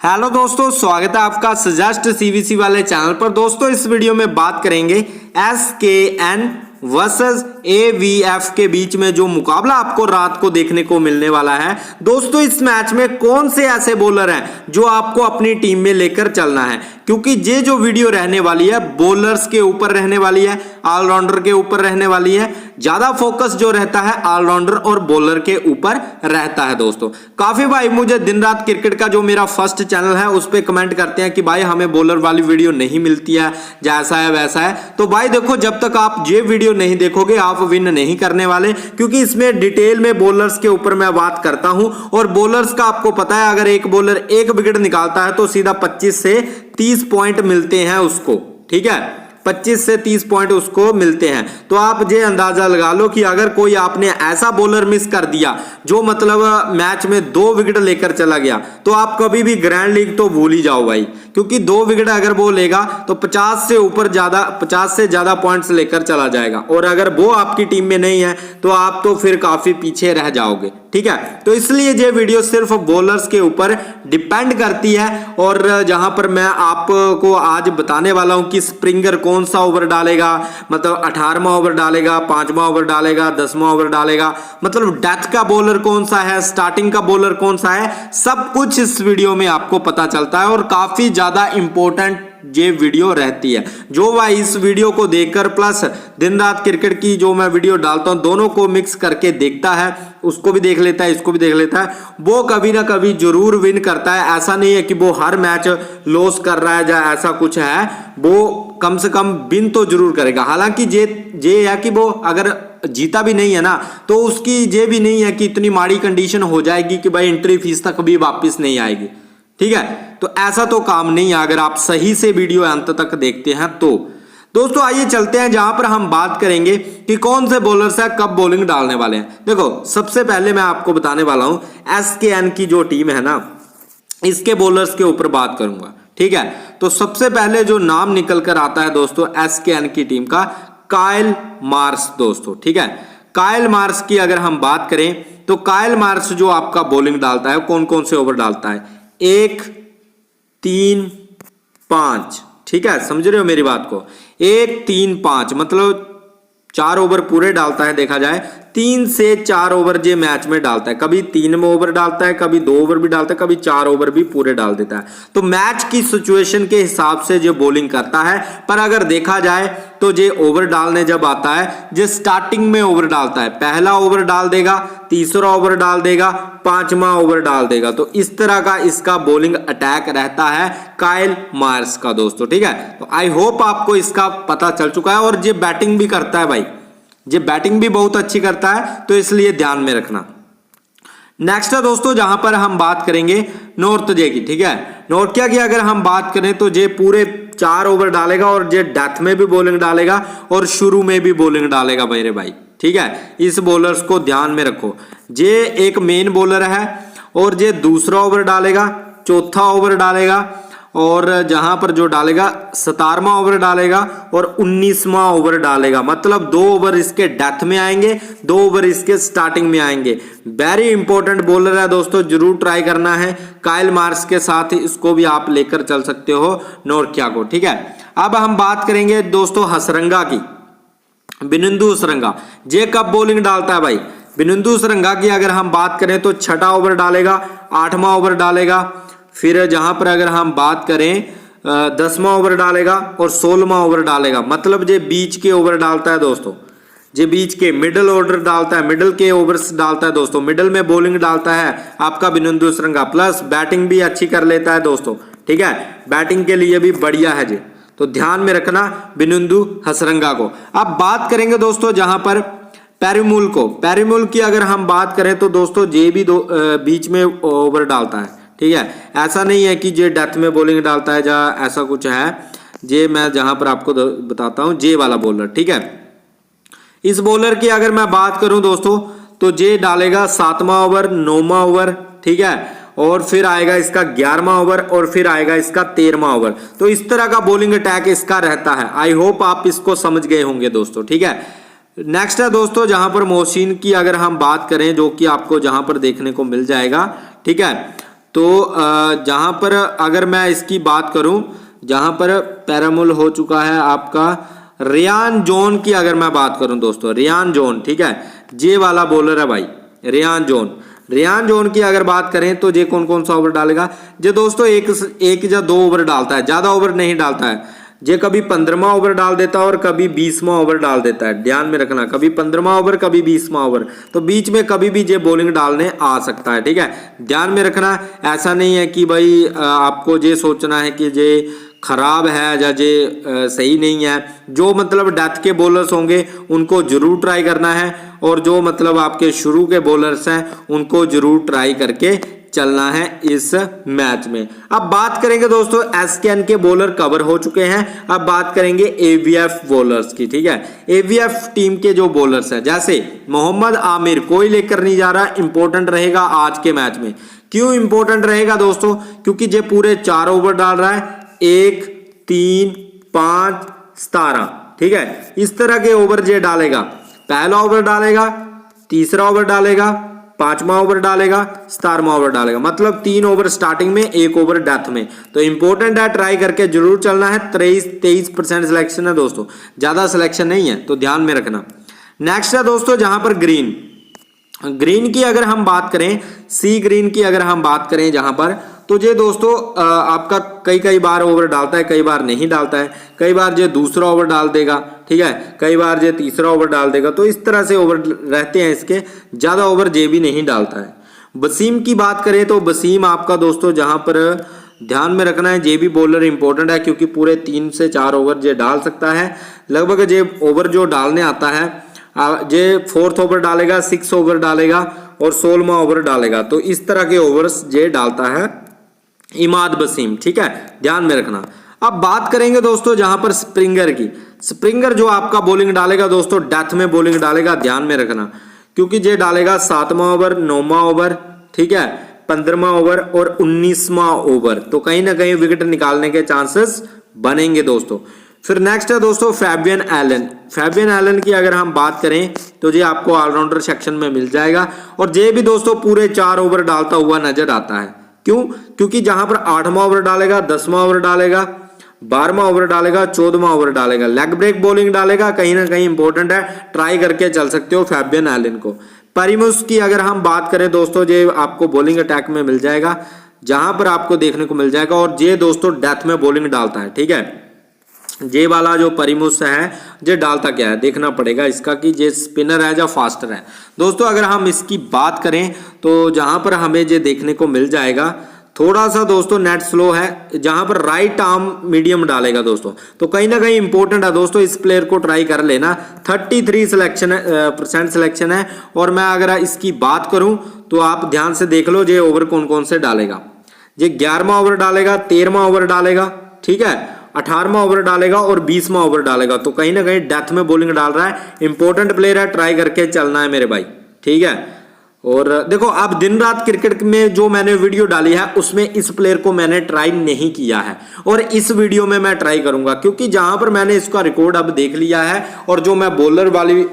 Hello दोस्तों, स्वागत है आपका सजेस्ट सीवीसी वाले चैनल पर। दोस्तों इस वीडियो में बात करेंगे SKN वर्सेस AVF के बीच में जो मुकाबला आपको रात को देखने को मिलने वाला है। दोस्तों इस मैच में कौन से ऐसे बॉलर हैं जो आपको अपनी टीम में लेकर चलना है, क्योंकि ये जो वीडियो रहने वाली है बॉलर्स के ऊपर रहने वाली है, ऑलराउंडर के ऊपर रहने वाली है। ज्यादा फोकस जो रहता है ऑलराउंडर और बॉलर के ऊपर रहता है। दोस्तों काफी भाई मुझे दिन रात क्रिकेट का जो मेरा फर्स्ट चैनल है उस पर कमेंट करते हैं कि भाई हमें बॉलर वाली वीडियो नहीं मिलती है, जैसा है वैसा है। तो भाई देखो, जब तक आप ये वीडियो नहीं देखोगे आप विन नहीं करने वाले, क्योंकि इसमें डिटेल में बॉलर्स के ऊपर मैं बात करता हूं। और बॉलर्स का आपको पता है, अगर एक बॉलर एक विकेट निकालता है तो सीधा 25 से 30 पॉइंट मिलते हैं उसको। ठीक है, 25 से 30 पॉइंट उसको मिलते हैं। तो आप ये अंदाजा लगा लो कि अगर कोई आपने ऐसा बॉलर मिस कर दिया जो मतलब मैच में 2 विकेट लेकर चला गया, तो आप कभी भी ग्रैंड लीग तो भूल ही जाओ भाई, क्योंकि 2 विकेट अगर वो लेगा तो 50 से ज्यादा पॉइंट्स लेकर चला जाएगा। और अगर वो आपकी टीम में नहीं है तो आप तो फिर काफी पीछे रह जाओगे। ठीक है, तो इसलिए ये वीडियो सिर्फ बॉलर्स के ऊपर डिपेंड करती है। और जहां पर मैं आपको आज बताने वाला हूं कि स्प्रिंगर कौन सा ओवर डालेगा, मतलब 18वां ओवर डालेगा, 5वां ओवर डालेगा, 10वां ओवर डालेगा, मतलब डेथ का बॉलर कौन सा है, स्टार्टिंग का बॉलर कौन सा है, सब कुछ इस वीडियो में आपको पता चलता है। और काफी ज्यादा इंपॉर्टेंट ये वीडियो रहती है। जो भाई इस वीडियो को देखकर प्लस दिन रात क्रिकेट की जो मैं वीडियो डालता हूं दोनों को मिक्स करके देखता है, उसको भी देख लेता है, इसको भी देख लेता है, वो कभी ना कभी जरूर विन करता है। ऐसा नहीं है कि वो हर मैच लॉस कर रहा है या ऐसा कुछ है, वो कम से कम विन तो जरूर करेगा। हालांकि ये है कि वो अगर जीता भी नहीं है ना तो उसकी ये भी नहीं है कि इतनी माड़ी कंडीशन हो जाएगी कि भाई एंट्री फीस तक भी वापस नहीं आएगी। ठीक है, तो ऐसा तो काम नहीं है अगर आप सही से वीडियो अंत तक देखते हैं तो। दोस्तों आइए चलते हैं जहां पर हम बात करेंगे कि कौन से बॉलर्स है कब बॉलिंग डालने वाले हैं। देखो सबसे पहले मैं आपको बताने वाला हूं SKN की जो टीम है ना, इसके बॉलर्स के ऊपर बात करूंगा। ठीक है, तो सबसे पहले जो नाम निकल कर आता है दोस्तों SKN की टीम का, काइल मार्श दोस्तों। ठीक है, काइल मार्श की अगर हम बात करें तो काइल मार्श जो आपका बॉलिंग डालता है कौन कौन से ओवर डालता है, 1, 3, 5। ठीक है, समझ रहे हो मेरी बात को, 1, 3, 5 मतलब 4 ओवर पूरे डालता है। देखा जाए 3 से 4 ओवर जे मैच में डालता है, कभी 3 में ओवर डालता है, कभी 2 ओवर भी डालता है, कभी 4 ओवर भी पूरे डाल देता है। तो मैच की सिचुएशन के हिसाब से जो बॉलिंग करता है। पर अगर देखा जाए तो जे ओवर डालने जब आता है, जे स्टार्टिंग में ओवर डालता है, पहला ओवर डाल देगा, तीसरा ओवर डाल देगा, 5वां ओवर डाल देगा। तो इस तरह का इसका बॉलिंग अटैक रहता है काइल मार्श का दोस्तों। ठीक है, तो आई होप आपको इसका पता चल चुका है। और ये बैटिंग भी करता है भाई, ये बैटिंग भी बहुत अच्छी करता है, तो इसलिए ध्यान में रखना। नेक्स्ट है दोस्तों जहां पर हम बात करेंगे नॉर्थ जे की। ठीक है, नॉर्थ क्या की अगर हम बात करें तो ये पूरे 4 ओवर डालेगा और ये डेथ में भी बॉलिंग डालेगा और शुरू में भी बॉलिंग डालेगा मेरे भाई। ठीक है, इस बॉलर्स को ध्यान में रखो। ये एक मेन बॉलर है और ये दूसरा ओवर डालेगा, चौथा ओवर डालेगा और जहां पर जो डालेगा 17वां ओवर डालेगा और 19वां ओवर डालेगा। मतलब 2 ओवर इसके डेथ में आएंगे, 2 ओवर इसके स्टार्टिंग में आएंगे। वेरी इंपॉर्टेंट बॉलर है दोस्तों, जरूर ट्राई करना है। काइल मार्श के साथ इसको भी आप लेकर चल सकते हो नॉर्थिया को। ठीक है, अब हम बात करेंगे दोस्तों हसरंगा की, बिनिंदु हसरंगा। ये कब बॉलिंग डालता है भाई, बिनिंदु हसरंगा की अगर हम बात करें तो 6ठा ओवर डालेगा, 8वां ओवर डालेगा, फिर जहां पर अगर हम बात करें 10वां ओवर डालेगा और 16वां ओवर डालेगा। मतलब ये बीच के ओवर डालता है दोस्तों, ये बीच के मिडिल ऑर्डर डालता है, मिडिल के ओवर्स डालता है दोस्तों। मिडिल में बॉलिंग डालता है आपका बिनिंदु हसरंगा, प्लस बैटिंग भी अच्छी कर लेता है दोस्तों। ठीक है, बैटिंग के लिए भी बढ़िया है जी, तो ध्यान में रखना बिनिंदु हसरंगा को। अब बात करेंगे दोस्तों जहां पर पेरीमूल को, पेरीमूल की अगर हम बात करें तो दोस्तों ये भी बीच में ओवर डालता है। ठीक है, ऐसा नहीं है कि ये डेथ में बॉलिंग डालता है या ऐसा कुछ है। ये मैं जहां पर आपको बताता हूं, जे वाला बॉलर। ठीक है, इस बॉलर की अगर मैं बात करूं दोस्तों तो ये डालेगा 7वां ओवर, 9वां ओवर। ठीक है, और फिर आएगा इसका 11वां ओवर और फिर आएगा इसका 13वां ओवर। तो इस तरह का बॉलिंग अटैक इसका रहता है। आई होप आप इसको समझ गए होंगे दोस्तों। ठीक है, नेक्स्ट है दोस्तों जहां पर मोहसिन की अगर हम बात करें, जो कि आपको जहां पर देखने को मिल जाएगा। ठीक है, तो जहां पर अगर मैं इसकी बात करूं, जहां पर पैरामूल हो चुका है आपका रियान जोन की अगर मैं बात करूं दोस्तों, रियान जोन, ठीक है, जे वाला बॉलर है भाई रियान जोन। रियान जोन की अगर बात करें तो जे कौन कौन सा ओवर डालेगा, जे दोस्तों एक या 2 ओवर डालता है, ज्यादा ओवर नहीं डालता है। जे कभी 15वां ओवर डाल देता है और कभी 20वां ओवर डाल देता है, ध्यान में रखना, कभी 15वां ओवर कभी 20वां ओवर, तो बीच में कभी भी जे बॉलिंग डालने आ सकता है, ठीक है, ध्यान में रखना। ऐसा नहीं है कि भाई आपको ये सोचना है कि जे खराब है या जे सही नहीं है। जो मतलब डेथ के बॉलर्स होंगे उनको जरूर ट्राई करना है, और जो मतलब आपके शुरू के बॉलर्स हैं उनको जरूर ट्राई करके चलना है इस मैच में। अब बात करेंगे दोस्तों एसकेएन के बॉलर कवर हो चुके हैं, अब बात करेंगे एवीएफ बॉलर्स की, ठीक है। एवीएफ टीम के जो बॉलर्स हैं, जैसे मोहम्मद आमिर, कोई लेकर नहीं जा रहा, इंपॉर्टेंट रहेगा आज के मैच में। क्यों इंपॉर्टेंट रहेगा दोस्तों, क्योंकि जे पूरे 4 ओवर डाल रहा है, 1, 3, 5, 17, ठीक है, इस तरह के ओवर जे डालेगा। पहला ओवर डालेगा, तीसरा ओवर डालेगा, 5वां ओवर डालेगा, 17वां ओवर डालेगा, मतलब 3 ओवर स्टार्टिंग में, 1 ओवर डेथ में। तो इंपॉर्टेंट है, ट्राई करके जरूर चलना है। 23% सिलेक्शन है दोस्तों, ज्यादा सिलेक्शन नहीं है, तो ध्यान में रखना। नेक्स्ट है दोस्तों जहां पर ग्रीन की अगर हम बात करें, सी ग्रीन की अगर हम बात करें जहां पर, तो ये दोस्तों आपका कई बार ओवर डालता है, कई बार नहीं डालता है, कई बार ये दूसरा ओवर डाल देगा, ठीक है, कई बार ये तीसरा ओवर डाल देगा, तो इस तरह से ओवर रहते हैं इसके, ज्यादा ओवर जे भी नहीं डालता है। वसीम की बात करें तो वसीम आपका दोस्तों जहां पर ध्यान में रखना है, जे भी बॉलर इंपॉर्टेंट है, क्योंकि पूरे 3 से 4 ओवर जे डाल सकता है। लगभग जे ओवर जो डालने आता है, जे 4th ओवर डालेगा, 6 ओवर डालेगा और 16वां ओवर डालेगा, तो इस तरह के ओवर्स जे डालता है इमाद वसीम, ठीक है, ध्यान में रखना। अब बात करेंगे दोस्तों जहां पर स्प्रिंगर की, स्प्रिंगर जो आपका बॉलिंग डालेगा दोस्तों, डेथ में बॉलिंग डालेगा, ध्यान में रखना, क्योंकि जे डालेगा 7वां ओवर, 9वां ओवर, ठीक है, 15वां ओवर और 19वां ओवर, तो कहीं ना कहीं विकेट निकालने के चांसेस बनेंगे दोस्तों। फिर नेक्स्ट है दोस्तों फैबियन एलन। फैबियन एलन की अगर हम बात करें तो ये आपको ऑलराउंडर सेक्शन में मिल जाएगा, और ये भी दोस्तों पूरे 4 ओवर डालता हुआ नजर आता है। क्यों? क्योंकि जहां पर 8वां ओवर डालेगा, 10वां ओवर डालेगा, 12वां ओवर डालेगा, 14वां ओवर डालेगा, लेग ब्रेक बॉलिंग डालेगा, कहीं ना कहीं इंपॉर्टेंट है, ट्राई करके चल सकते हो फैबियन एलन को। परिमुस की अगर हम बात करें दोस्तों, ये आपको बॉलिंग अटैक में मिल जाएगा, जहां पर आपको देखने को मिल जाएगा, और ये दोस्तों डेथ में बॉलिंग डालता है, ठीक है। जे वाला जो परिमुस है, जे डालता क्या है देखना पड़ेगा इसका, कि जे स्पिनर है या फास्टर है दोस्तों। अगर हम इसकी बात करें तो जहां पर हमें जे देखने को मिल जाएगा, थोड़ा सा दोस्तों नेट स्लो है, जहां पर राइट आर्म मीडियम डालेगा दोस्तों, तो कहीं ना कहीं इंपॉर्टेंट है दोस्तों, इस प्लेयर को ट्राई कर लेना। 33% सिलेक्शन है, और मैं अगर इसकी बात करूं तो आप ध्यान से देख लो जे ओवर कौन कौन से डालेगा। ये 11वां ओवर डालेगा, 13वां ओवर डालेगा, ठीक है, 18वां ओवर डालेगा और 20वां ओवर डालेगा, तो कहीं ना कहीं डेथ में बॉलिंग डाल रहा है। इंपॉर्टेंट प्लेयर है, ट्राई करके चलना है मेरे भाई, ठीक है। और देखो अब दिन रात क्रिकेट में जो मैंने वीडियो डाली है उसमें इस प्लेयर को मैंने ट्राई नहीं किया है, और इस वीडियो में मैं ट्राई करूंगा, क्योंकि जहां पर मैंने इसका रिकॉर्ड अब देख लिया है, और जो मैं बॉलर वाली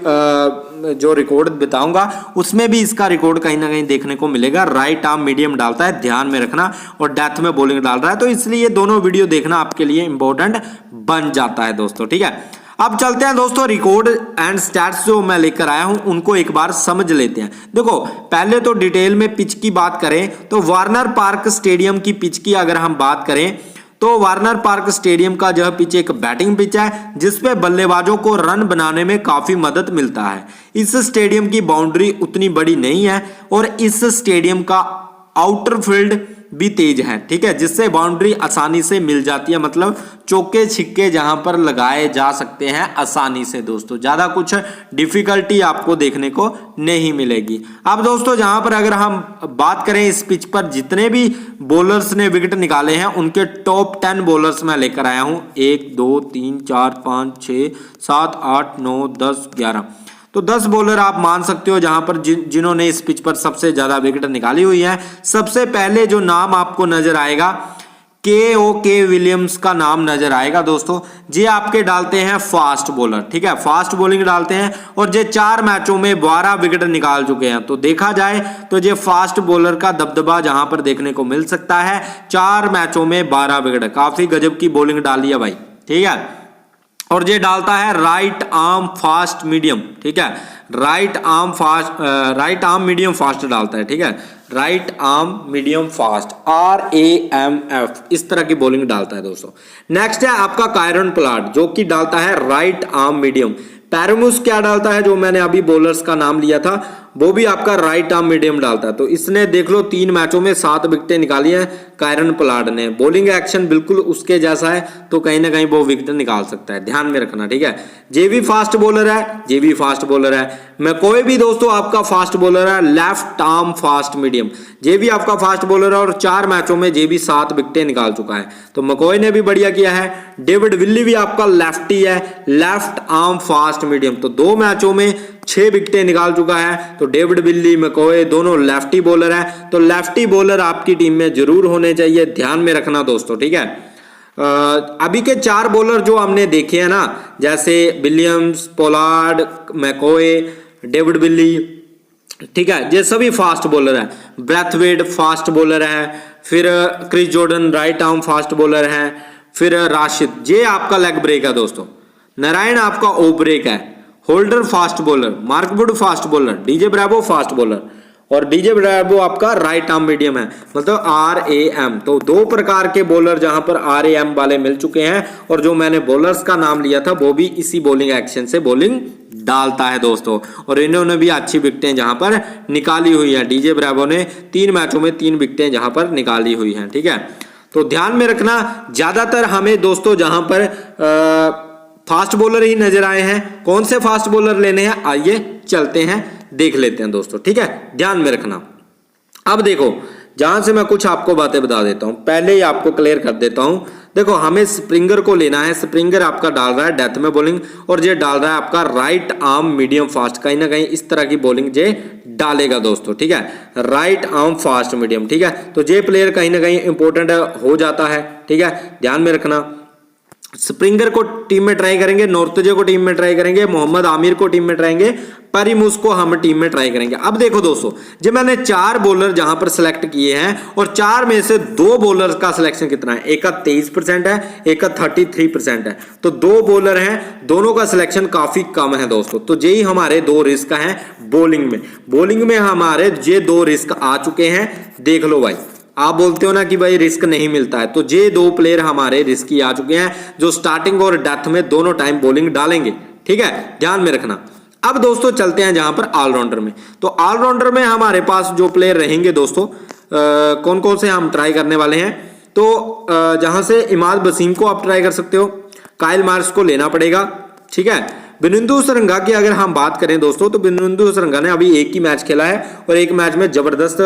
जो रिकॉर्ड बताऊंगा उसमें भी इसका रिकॉर्ड कहीं ना कहीं देखने को मिलेगा। राइट आर्म मीडियम डालता है, ध्यान में रखना, और डेथ में बॉलिंग डाल रहा है, तो इसलिए दोनों वीडियो देखना आपके लिए इंपॉर्टेंट बन जाता है दोस्तों, ठीक है। अब चलते हैं दोस्तों, रिकॉर्ड एंड स्टैट्स जो मैं लेकर आया हूं उनको एक बार समझ लेते हैं। देखो पहले तो डिटेल में पिच की बात करें तो वार्नर पार्क स्टेडियम की पिच की अगर हम बात करें तो वार्नर पार्क स्टेडियम का यह पिच एक बैटिंग पिच है, जिसपे बल्लेबाजों को रन बनाने में काफी मदद मिलता है। इस स्टेडियम की बाउंड्री उतनी बड़ी नहीं है, और इस स्टेडियम का आउटर फील्ड भी तेज है, ठीक है, जिससे बाउंड्री आसानी से मिल जाती है, मतलब चौके छिक्के जहां पर लगाए जा सकते हैं आसानी से दोस्तों, ज्यादा कुछ डिफिकल्टी आपको देखने को नहीं मिलेगी। अब दोस्तों जहां पर अगर हम बात करें इस पिच पर जितने भी बॉलर्स ने विकेट निकाले हैं उनके टॉप 10 बॉलर्स मैं लेकर आया हूं, 1 2 3 4 5 6 7 8 9 10 11, तो 10 बॉलर आप मान सकते हो जहां पर जिन्होंने इस पिच पर सबसे ज्यादा विकेट निकाली हुई है। सबसे पहले जो नाम आपको नजर आएगा के विलियम्स का नाम नजर आएगा दोस्तों। ये आपके डालते हैं फास्ट बॉलर, ठीक है, फास्ट बॉलिंग डालते हैं और ये 4 मैचों में 12 विकेट निकाल चुके हैं। तो देखा जाए तो ये फास्ट बॉलर का दबदबा जहां पर देखने को मिल सकता है। 4 मैचों में 12 विकेट, काफी गजब की बॉलिंग डाली है भाई, ठीक है। और ये डालता है राइट आर्म फास्ट मीडियम, ठीक है, राइट आर्म मीडियम फास्ट डालता है, ठीक है, right arm medium fast, RAMF, इस तरह की बॉलिंग डालता है दोस्तों। नेक्स्ट है आपका कायरन पोलार्ड, जो कि डालता है राइट आर्म मीडियम। पैरामूस क्या डालता है, जो मैंने अभी बॉलर्स का नाम लिया था, वो भी आपका राइट आर्म मीडियम डालता है। तो इसने देख लो 3 मैचों में 7 विकेटें निकाली हैं कायरन पोलार्ड ने। बॉलिंग एक्शन बिल्कुल उसके जैसा है, तो कहीं ना कहीं वो विकेट निकाल सकता है, ध्यान में रखना, ठीक है। जे भी फास्ट बॉलर है, जे भी फास्ट बॉलर है। मैकॉय भी दोस्तों आपका फास्ट बॉलर है, लेफ्ट आर्म फास्ट मीडियम। जे भी आपका फास्ट बॉलर है और 4 मैचों में जे भी 7 विकेटें निकाल चुका है, तो मैकॉय ने भी बढ़िया किया है। डेविड विली भी आपका लेफ्टी है, लेफ्ट आर्म फास्ट मीडियम, तो 2 मैचों में 6 विकेटें निकाल चुका है। तो डेविड विली, मैकॉय दोनों लेफ्टी बॉलर हैं, तो लेफ्टी बॉलर आपकी टीम में जरूर होने चाहिए, ध्यान में रखना दोस्तों, ठीक है। अभी के 4 बॉलर जो हमने देखे हैं ना, जैसे Williams, Pollard, McCoy, David Willey, ठीक है, ये सभी फास्ट बॉलर हैं। ब्रैथवेट फास्ट बॉलर है, फिर Chris Jordan right arm fast bowler है, फिर राशिद, ये आपका लेग ब्रेक है दोस्तों। नारायण आपका ओ ब्रेक है, holder fast bowler, Mark Wood fast bowler, DJ Bravo fast bowler, और डीजे ब्रावो आपका राइट आर्म मीडियम है, मतलब RAM। तो 2 प्रकार के बॉलर जहां पर RAM वाले मिल चुके हैं, और जो मैंने बॉलर्स का नाम लिया था वो भी इसी बॉलिंग एक्शन से बॉलिंग डालता है दोस्तों। और इन्होंने भी अच्छी विकेटें जहां पर निकाली हुई है। डीजे ब्रावो ने 3 मैचों में 3 विकेटें जहां पर निकाली हुई हैं, ठीक है। तो ध्यान में रखना, ज्यादातर हमें दोस्तों जहां पर फास्ट बॉलर ही नजर आए हैं। कौन से फास्ट बॉलर लेने हैं, आइए चलते हैं, देख लेते हैं दोस्तों, ठीक है, ध्यान में रखना। अब देखो, जहां से मैं कुछ आपको बातें बता देता हूं, पहले ही आपको क्लियर कर देता हूं। देखो, हमें स्प्रिंगर को लेना है। स्प्रिंगर आपका डाल रहा है डेथ में बॉलिंग, और ये डाल रहा है आपका राइट आर्म मीडियम फास्ट। कहीं ना कहीं इस तरह की बॉलिंग ये डालेगा दोस्तों, ठीक है, राइट आर्म फास्ट मीडियम, ठीक है। तो ये प्लेयर कहीं ना कहीं इंपॉर्टेंट हो जाता है, ठीक है, ध्यान में रखना। स्प्रिंगर को टीम में ट्राई करेंगे, नॉर्थजे को टीम में ट्राई करेंगे, मोहम्मद आमिर को टीम में ट्राएंगे, परिमुस को हम टीम में ट्राई करेंगे। अब देखो दोस्तों, जब मैंने 4 बॉलर जहां पर सिलेक्ट किए हैं, और 4 में से 2 बॉलर का सिलेक्शन कितना है, एक का 23% है, एक का 33% है। तो 2 बॉलर हैं, दोनों का सिलेक्शन काफी कम है दोस्तों। तो यही हमारे 2 रिस्क हैं बॉलिंग में। बॉलिंग में हमारे ये 2 रिस्क आ चुके हैं, देख लो भाई। आप बोलते हो ना कि भाई रिस्क नहीं मिलता है, तो ये 2 प्लेयर हमारे रिस्की आ चुके हैं, जो स्टार्टिंग और डेथ में दोनों टाइम बॉलिंग डालेंगे, ठीक है, ध्यान में रखना। अब दोस्तों चलते हैं जहां पर ऑलराउंडर में। तो ऑलराउंडर में हमारे पास जो प्लेयर रहेंगे दोस्तों, कौन कौन से हम ट्राई करने वाले हैं, तो जहां से इमाद वसीम को आप ट्राई कर सकते हो, काइल मार्श को लेना पड़ेगा, ठीक है। बिनिंदु सरंगा की अगर हम बात करें दोस्तों, तो बिनिंदु सरंगा ने अभी एक ही मैच खेला है, और एक मैच में जबरदस्त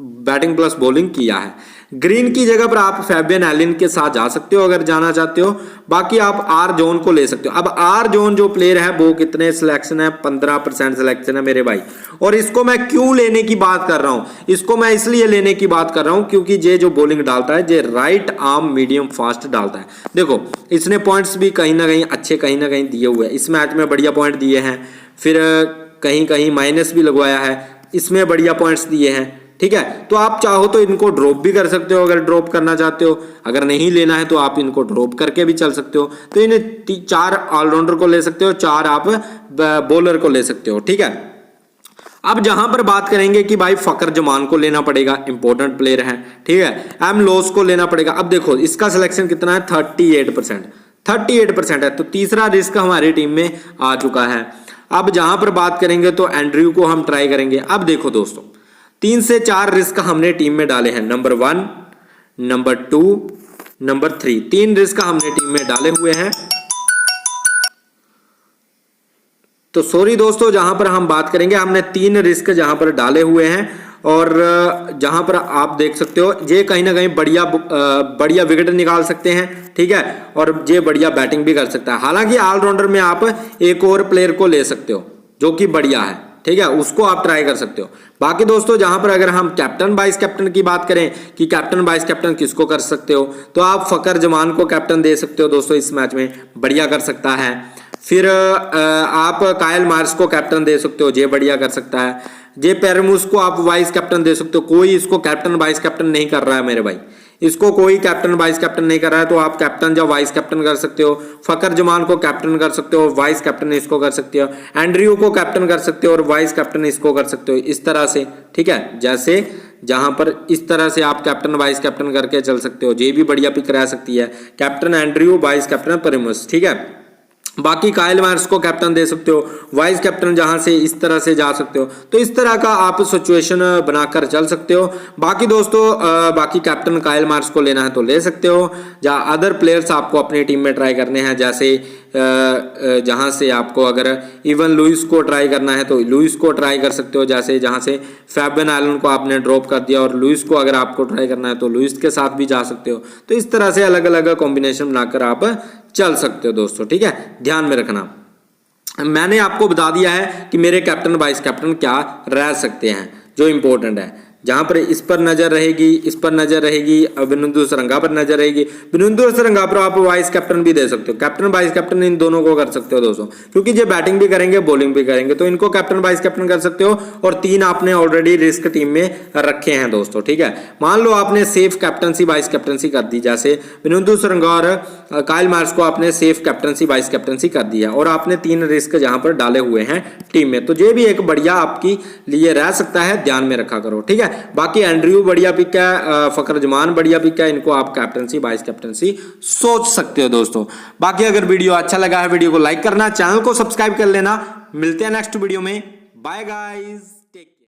बैटिंग प्लस बॉलिंग किया है। ग्रीन की जगह पर आप फैबियन एलिन के साथ जा सकते हो अगर जाना चाहते हो। बाकी आप आर जोन को ले सकते हो। अब आर जोन जो प्लेयर है वो कितने सिलेक्शन है, 15% सिलेक्शन है मेरे भाई। और इसको मैं क्यों लेने की बात कर रहा हूं, इसको मैं इसलिए लेने की बात कर रहा हूं क्योंकि ये जो बॉलिंग डालता है ये राइट आर्म मीडियम फास्ट डालता है। देखो, इसने पॉइंट्स भी कहीं ना कहीं अच्छे कहीं ना कहीं दिए हुए हैं। इस मैच में बढ़िया पॉइंट दिए हैं, फिर कहीं कहीं माइनस भी लगवाया है, इसमें बढ़िया पॉइंट्स दिए हैं, ठीक है। तो आप चाहो तो इनको ड्रॉप भी कर सकते हो अगर ड्रॉप करना चाहते हो। अगर नहीं लेना है तो आप इनको ड्रॉप करके भी चल सकते हो। तो इन्हें 4 ऑलराउंडर को ले सकते हो, 4 आप बॉलर को ले सकते हो, ठीक है। अब जहां पर बात करेंगे कि भाई फकर जमान को लेना पड़ेगा, इंपॉर्टेंट प्लेयर है, ठीक है। एम लोस को लेना पड़ेगा। अब देखो इसका सिलेक्शन कितना है, 38% है। तो तीसरा रिस्क हमारी टीम में आ चुका है। अब जहां पर बात करेंगे तो एंड्रयू को हम ट्राई करेंगे। अब देखो दोस्तों, 3 से 4 रिस्क हमने टीम में डाले हैं, नंबर 1, नंबर 2, नंबर 3, 3 रिस्क हमने टीम में डाले हुए हैं। तो सॉरी दोस्तों, जहां पर हम बात करेंगे, हमने 3 रिस्क जहां पर डाले हुए हैं, और जहां पर आप देख सकते हो ये कहीं ना कहीं बढ़िया विकेट निकाल सकते हैं, ठीक है, और ये बढ़िया बैटिंग भी कर सकता है। हालांकि ऑलराउंडर में आप एक और प्लेयर को ले सकते हो जो कि बढ़िया है, ठीक है, उसको आप ट्राई कर सकते हो। बाकी दोस्तों जहां पर अगर हम कैप्टन वाइस कैप्टन की बात करें कि कैप्टन वाइस कैप्टन किसको कर सकते हो, तो आप फकर जमान को कैप्टन दे सकते हो दोस्तों, इस मैच में बढ़िया कर सकता है। फिर आप कायल मार्स को कैप्टन दे सकते हो, जे बढ़िया कर सकता है। जे पेरमूस को आप वाइस कैप्टन दे सकते हो, कोई इसको कैप्टन वाइस कैप्टन नहीं कर रहा है मेरे भाई, इसको कोई कैप्टन वाइस कैप्टन नहीं कर रहा है, तो आप कैप्टन या वाइस कैप्टन कर सकते हो। फकर जमान को कैप्टन कर सकते हो, वाइस कैप्टन इसको कर सकते हो। एंड्रयू को कैप्टन कर सकते हो और वाइस कैप्टन इसको कर सकते हो, इस तरह से, ठीक है। जैसे जहां पर इस तरह से आप कैप्टन वाइस कैप्टन करके चल सकते हो। जे भी बढ़िया पिक रह सकती है, कैप्टन एंड्रयू, वाइस कैप्टन पेरमूस, ठीक है। बाकी कायल मार्स को कैप्टन दे सकते हो, वाइस कैप्टन जहां से इस तरह से जा सकते हो, तो इस तरह का आप सिचुएशन बनाकर चल सकते हो। बाकी दोस्तों बाकी कैप्टन कायल मार्स को लेना है तो ले सकते हो, जहां अदर प्लेयर्स आपको अपनी टीम में ट्राई करने हैं, जैसे जहां से आपको अगर इवन लुइस को ट्राई करना है तो लुइस को ट्राई कर सकते हो, जैसे जहां से फैबियन आइलैंड को आपने ड्रॉप कर दिया और लुइस को अगर आपको ट्राई करना है तो लुइस के साथ भी जा सकते हो। तो इस तरह से अलग अलग कॉम्बिनेशन बनाकर आप चल सकते हो दोस्तों, ठीक है, ध्यान में रखना। मैंने आपको बता दिया है कि मेरे कैप्टन वाइस कैप्टन क्या रह सकते हैं, जो इंपॉर्टेंट है। जहां पर इस पर नजर रहेगी, इस पर नजर रहेगी, बिनुंदु सरंगा पर नजर रहेगी। बिनुंदु सरंगा पर आप वाइस कैप्टन भी दे सकते हो, कैप्टन वाइस कैप्टन इन दोनों को कर सकते हो दोस्तों, क्योंकि ये बैटिंग भी करेंगे बॉलिंग भी करेंगे, तो इनको कैप्टन वाइस कैप्टन कर सकते हो। और 3 आपने ऑलरेडी रिस्क टीम में रखे हैं दोस्तों, ठीक है। मान लो आपने सेफ कैप्टनसी वाइस कैप्टनसी कर दी, जैसे बिनुंदु सरंगा और कायल मार्स को आपने सेफ कैप्टनसी वाइस कैप्टनसी कर दिया और आपने 3 रिस्क जहां पर डाले हुए हैं टीम में, तो ये भी एक बढ़िया आपकी लिए रह सकता है, ध्यान में रखा करो, ठीक है। बाकी एंड्रयू बढ़िया पिक है, फकर जमान बढ़िया पिक है, इनको आप कैप्टनसी वाइस कैप्टनसी सोच सकते हो दोस्तों। बाकी अगर वीडियो अच्छा लगा है, वीडियो को लाइक करना, चैनल को सब्सक्राइब कर लेना। मिलते हैं नेक्स्ट वीडियो में, बाय गाइस।